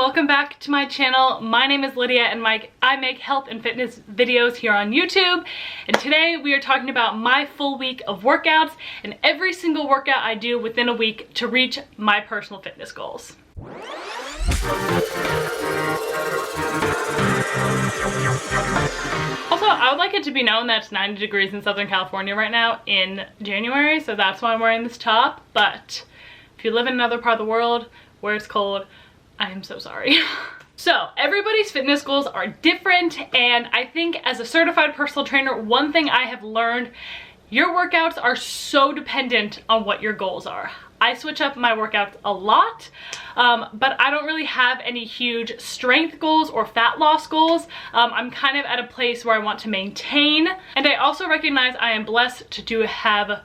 welcome back to my channel. My name is Lydia and I make health and fitness videos here on YouTube. And today we are talking about my full week of workouts and every single workout I do within a week to reach my personal fitness goals. Also, I would like it to be known that it's 90 degrees in Southern California right now in January, so that's why I'm wearing this top. But if you live in another part of the world where it's cold, I am so sorry. So everybody's fitness goals are different, and I think as a certified personal trainer, one thing I have learned, your workouts are so dependent on what your goals are. I switch up my workouts a lot, but I don't really have any huge strength goals or fat loss goals. I'm kind of at a place where I want to maintain, and I also recognize I am blessed to have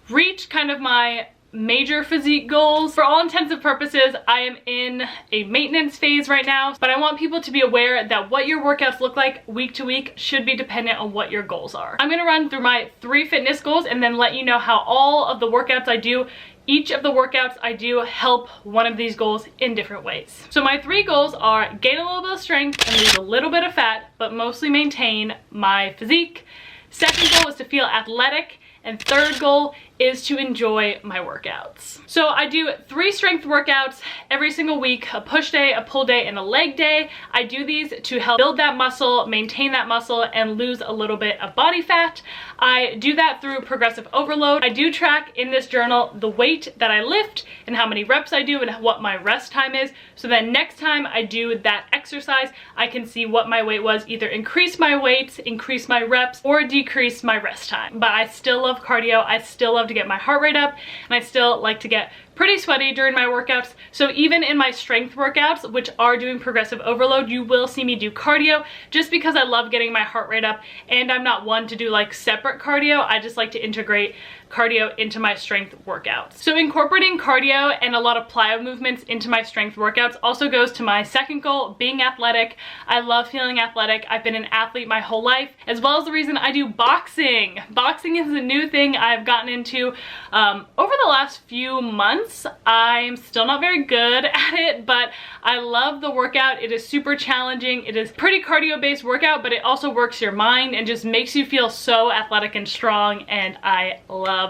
reached kind of my major physique goals. For all intents and purposes, I am in a maintenance phase right now, but I want people to be aware that what your workouts look like week to week should be dependent on what your goals are. I'm gonna run through my 3 fitness goals and then let you know how all of the workouts I do, each of the workouts I do help one of these goals in different ways. So my 3 goals are gain a little bit of strength and lose a little bit of fat, but mostly maintain my physique. Second goal is to feel athletic. And third goal is to enjoy my workouts. So I do 3 strength workouts every single week, a push day, a pull day, and a leg day. I do these to help build that muscle, maintain that muscle, and lose a little bit of body fat. I do that through progressive overload. I do track in this journal the weight that I lift and how many reps I do and what my rest time is, so that next time I do that exercise, I can see what my weight was, either increase my weights, increase my reps, or decrease my rest time. But I still love cardio. I still love to get my heart rate up, and I still like to get pretty sweaty during my workouts. So even in my strength workouts, which are doing progressive overload, you will see me do cardio just because I love getting my heart rate up, and I'm not one to do like separate cardio. I just like to integrate cardio into my strength workouts. So incorporating cardio and a lot of plyo movements into my strength workouts also goes to my second goal, being athletic. I love feeling athletic. I've been an athlete my whole life, as well as the reason I do boxing. Boxing is a new thing I've gotten into over the last few months. I'm still not very good at it, but I love the workout. It is super challenging. It is pretty cardio based workout, but it also works your mind and just makes you feel so athletic and strong, and I love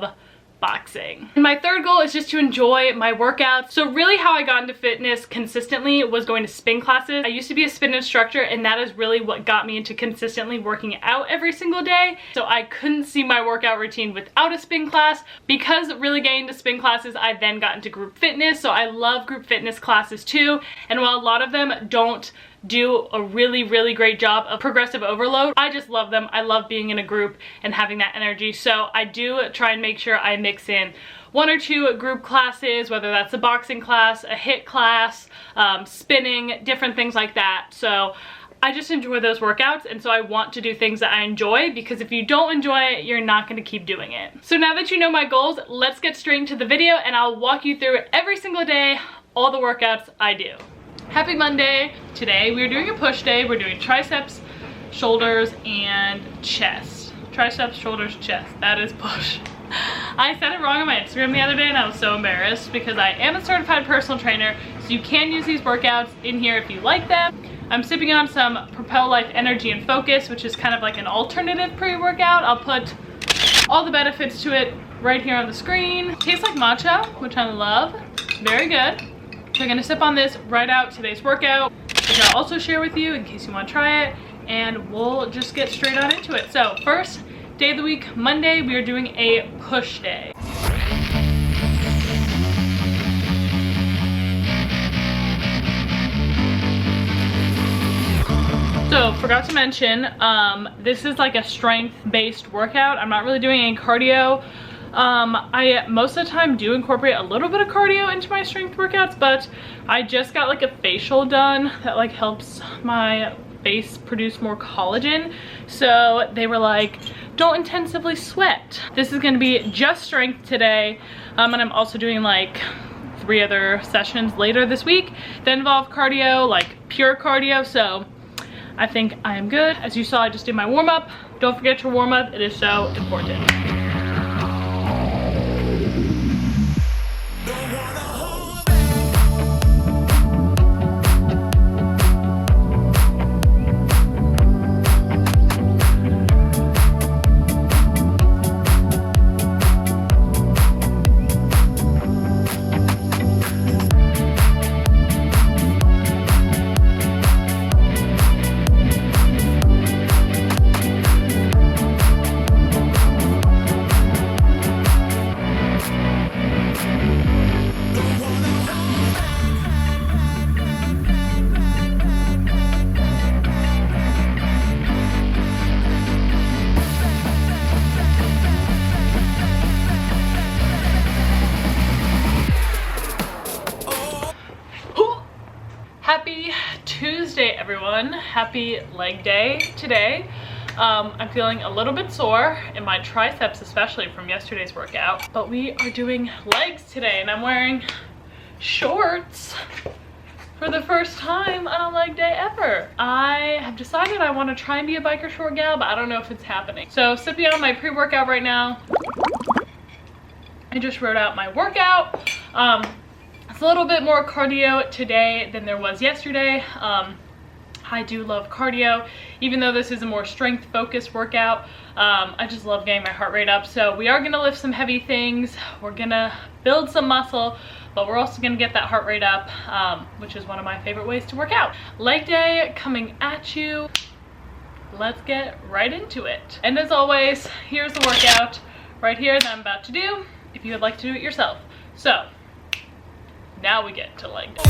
boxing. And my third goal is just to enjoy my workouts. So really how I got into fitness consistently was going to spin classes. I used to be a spin instructor, and that is really what got me into consistently working out every single day. So I couldn't see my workout routine without a spin class. Because really getting into spin classes, I then got into group fitness. So I love group fitness classes too. And while a lot of them don't do a really great job of progressive overload, I just love them. I love being in a group and having that energy. So I do try and make sure I mix in 1 or 2 group classes, whether that's a boxing class, a HIIT class, spinning, different things like that. So I just enjoy those workouts, and so I want to do things that I enjoy, because if you don't enjoy it, you're not going to keep doing it. So now that you know my goals, let's get straight into the video, and I'll walk you through every single day, all the workouts I do. Happy Monday. Today we're doing a push day. We're doing triceps, shoulders, and chest. Triceps, shoulders, chest. That is push. I said it wrong on my Instagram the other day, and I was so embarrassed because I am a certified personal trainer, so you can use these workouts in here if you like them. I'm sipping on some Propel Life Energy and Focus, which is kind of like an alternative pre-workout. I'll put all the benefits to it right here on the screen. Tastes like matcha, which I love. Very good. So I'm gonna sip on this right out today's workout, which I'll also share with you in case you want to try it, and we'll just get straight on into it. So first day of the week, Monday, we are doing a push day. So forgot to mention, this is like a strength-based workout. I'm not really doing any cardio. I most of the time do incorporate a little bit of cardio into my strength workouts, but I just got like a facial done that like helps my face produce more collagen. So they were like, don't intensively sweat. This is gonna be just strength today. And I'm also doing like 3 other sessions later this week that involve cardio, like pure cardio. So I think I am good. As you saw, I just did my warm-up. Don't forget your warm-up, it is so important. Happy Tuesday, everyone. Happy leg day today. I'm feeling a little bit sore in my triceps, especially from yesterday's workout, but we are doing legs today and I'm wearing shorts for the first time on a leg day ever. I have decided I want to try and be a biker short gal, but I don't know if it's happening. So sipping on my pre-workout right now. I just wrote out my workout. It's a little bit more cardio today than there was yesterday. I do love cardio, even though this is a more strength focused workout. I just love getting my heart rate up. So we are gonna lift some heavy things. We're gonna build some muscle, but we're also gonna get that heart rate up, which is one of my favorite ways to work out. Leg day coming at you. Let's get right into it. And as always, here's the workout right here that I'm about to do, if you would like to do it yourself. So now we get to leg day.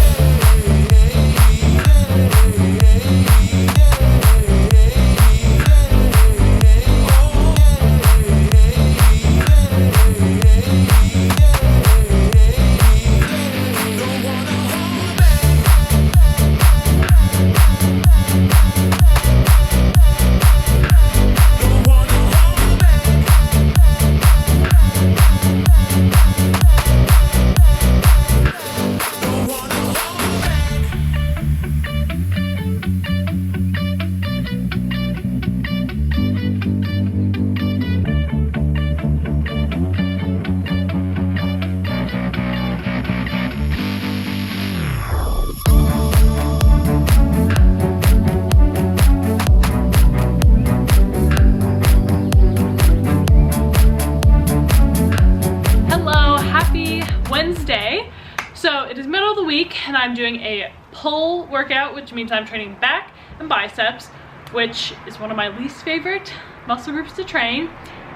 Wednesday. So it is middle of the week and I'm doing a pull workout, which means I'm training back and biceps, which is one of my least favorite muscle groups to train.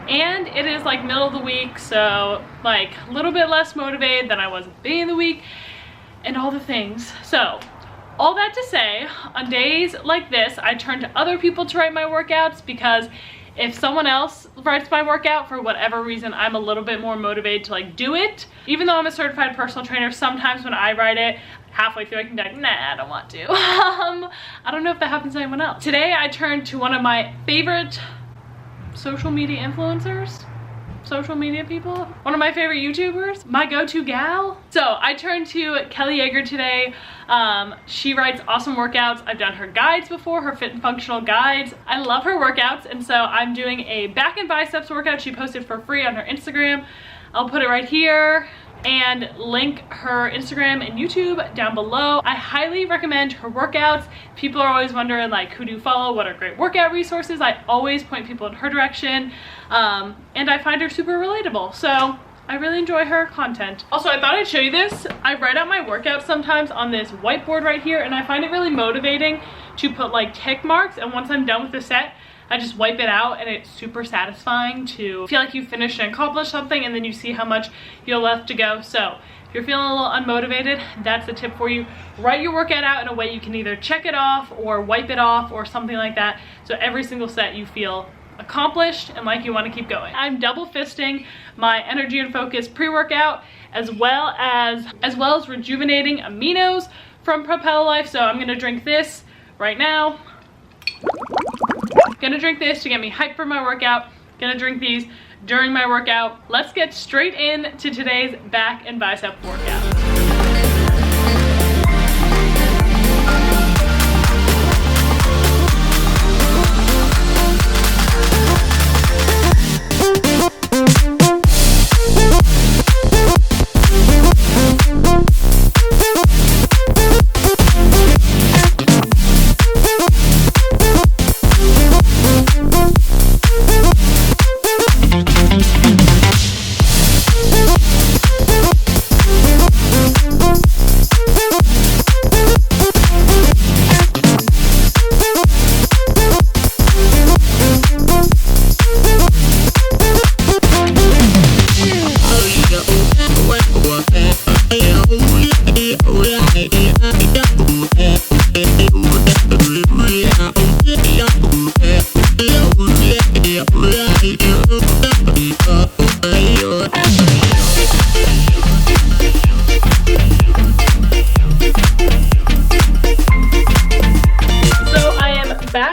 And it is like middle of the week, so like a little bit less motivated than I was at the beginning of the week and all the things. So all that to say, on days like this, I turn to other people to write my workouts, because if someone else writes my workout, for whatever reason, I'm a little bit more motivated to like do it. Even though I'm a certified personal trainer, sometimes when I write it, halfway through I can be like, nah, I don't want to. I don't know if that happens to anyone else. Today I turned to one of my favorite social media influencers, social media people, one of my favorite YouTubers, my go-to gal. So I turned to Kelly Yeager today. She writes awesome workouts. I've done her guides before, her fit and functional guides. I love her workouts, and so I'm doing a back and biceps workout she posted for free on her Instagram. I'll put it right here and link her Instagram and YouTube down below. I highly recommend her workouts. People are always wondering like, who do you follow? What are great workout resources? I always point people in her direction. And I find her super relatable. So I really enjoy her content. Also, I thought I'd show you this. I write out my workouts sometimes on this whiteboard right here, and I find it really motivating to put like tick marks, and once I'm done with the set, I just wipe it out, and it's super satisfying to feel like you finished and accomplished something, and then you see how much you have left to go. So if you're feeling a little unmotivated, that's the tip for you. Write your workout out in a way you can either check it off or wipe it off or something like that, so every single set you feel accomplished and like you want to keep going. I'm double fisting my energy and focus pre-workout as well as rejuvenating aminos from Propel Life. So I'm gonna drink this right now. Gonna drink this to get me hyped for my workout. Gonna drink these during my workout. Let's get straight into today's back and bicep workout.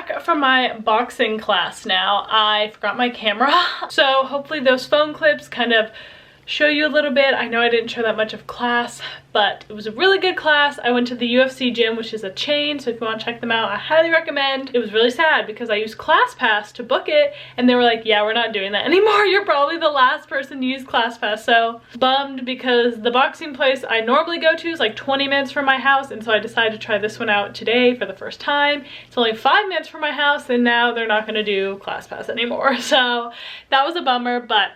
back from my boxing class now. I forgot my camera, so hopefully those phone clips kind of show you a little bit. I know I didn't show that much of class, but it was a really good class. I went to the UFC gym, which is a chain, so if you want to check them out, I highly recommend. It was really sad because I used ClassPass to book it, and they were like, yeah, we're not doing that anymore. You're probably the last person to use ClassPass. So bummed, because the boxing place I normally go to is like 20 minutes from my house, and so I decided to try this one out today for the first time. It's only 5 minutes from my house, and now they're not going to do ClassPass anymore. So that was a bummer, but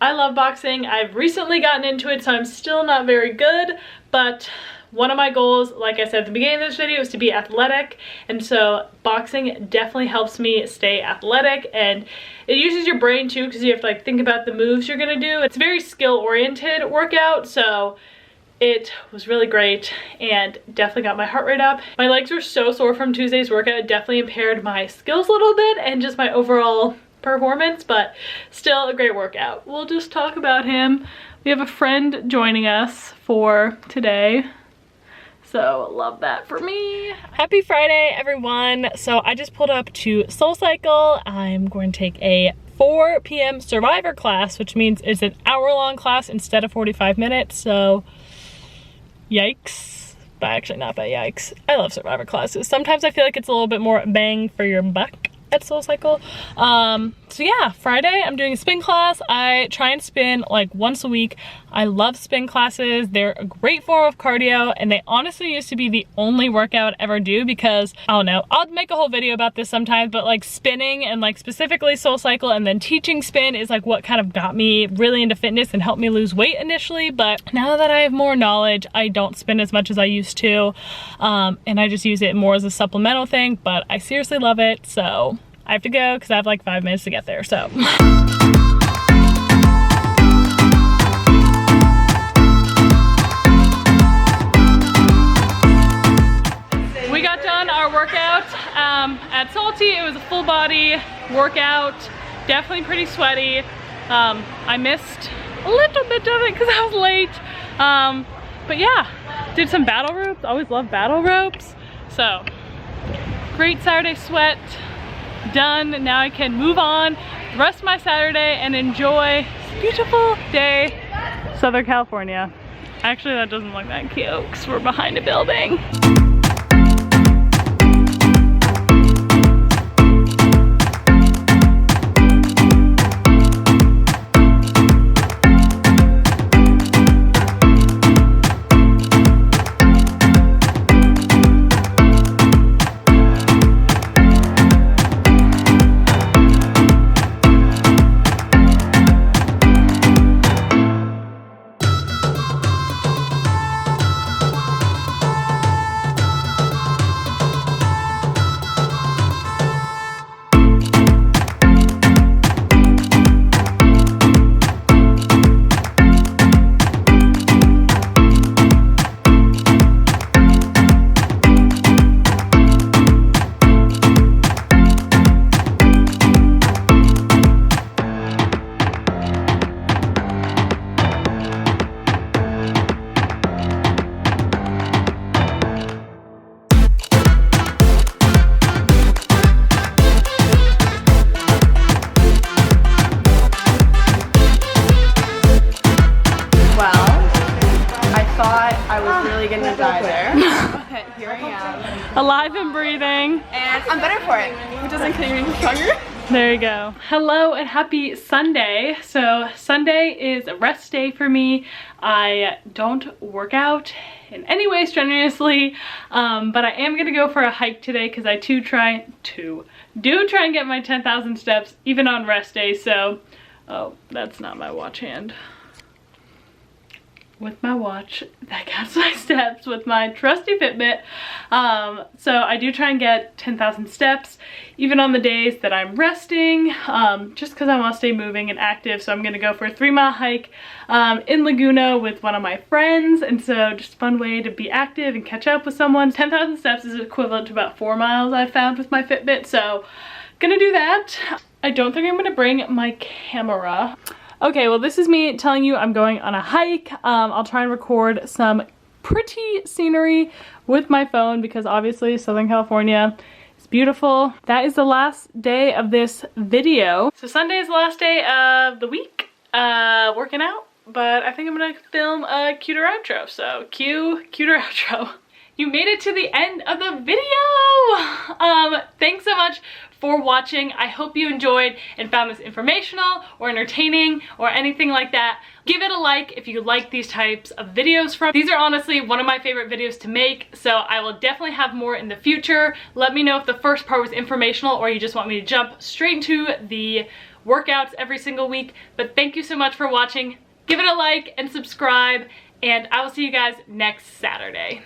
I love boxing. I've recently gotten into it, so I'm still not very good, but one of my goals, like I said at the beginning of this video, is to be athletic, and so boxing definitely helps me stay athletic, and it uses your brain too, because you have to like think about the moves you're gonna do. It's a very skill-oriented workout, so it was really great and definitely got my heart rate up. My legs were so sore from Tuesday's workout. It definitely impaired my skills a little bit and just my overall performance, but still a great workout. We'll just talk about him. We have a friend joining us for today, so love that for me. Happy Friday, everyone. So I just pulled up to SoulCycle. I'm going to take a 4 p.m. Survivor class, which means it's an hour-long class instead of 45 minutes, so yikes. But actually not that yikes. I love Survivor classes. Sometimes I feel like it's a little bit more bang for your buck at SoulCycle. So yeah, Friday I'm doing a spin class. I try and spin like once a week. I love spin classes. They're a great form of cardio, and they honestly used to be the only workout I ever do, because I don't know, I'll make a whole video about this sometimes, but like spinning and like specifically SoulCycle and then teaching spin is like what kind of got me really into fitness and helped me lose weight initially. But now that I have more knowledge, I don't spin as much as I used to, and I just use it more as a supplemental thing, but I seriously love it. So I have to go because I have like 5 minutes to get there, so. We got done our workout at Salty. It was a full body workout, definitely pretty sweaty. I missed a little bit of it because I was late. But yeah, did some battle ropes. Always love battle ropes. So, great Saturday sweat. Done. Now I can move on the rest of my Saturday and enjoy this beautiful day, Southern California. Actually, that doesn't look that cute because we're behind a building. Alive and breathing. And I'm better for it, which doesn't make me stronger. There you go. Hello and happy Sunday. So Sunday is a rest day for me. I don't work out in any way strenuously, but I am gonna go for a hike today because I do try and get my 10,000 steps even on rest day. So, oh, that's not my watch hand. With my watch that counts my steps with my trusty Fitbit. So I do try and get 10,000 steps even on the days that I'm resting, just because I want to stay moving and active. So I'm gonna go for a 3-mile hike in Laguna with one of my friends, and so just a fun way to be active and catch up with someone. 10,000 steps is equivalent to about 4 miles I've found with my Fitbit, so gonna do that. I don't think I'm gonna bring my camera. Okay, well this is me telling you I'm going on a hike. I'll try and record some pretty scenery with my phone because obviously Southern California is beautiful. That is the last day of this video. So Sunday is the last day of the week working out, but I think I'm gonna film a cuter outro. So cuter outro. You made it to the end of the video. Thanks so much for watching. I hope you enjoyed and found this informational or entertaining or anything like that. Give it a like if you like these types of videos from. These are honestly one of my favorite videos to make, so I will definitely have more in the future. Let me know if the first part was informational or you just want me to jump straight into the workouts every single week. But thank you so much for watching. Give it a like and subscribe, and I will see you guys next Saturday.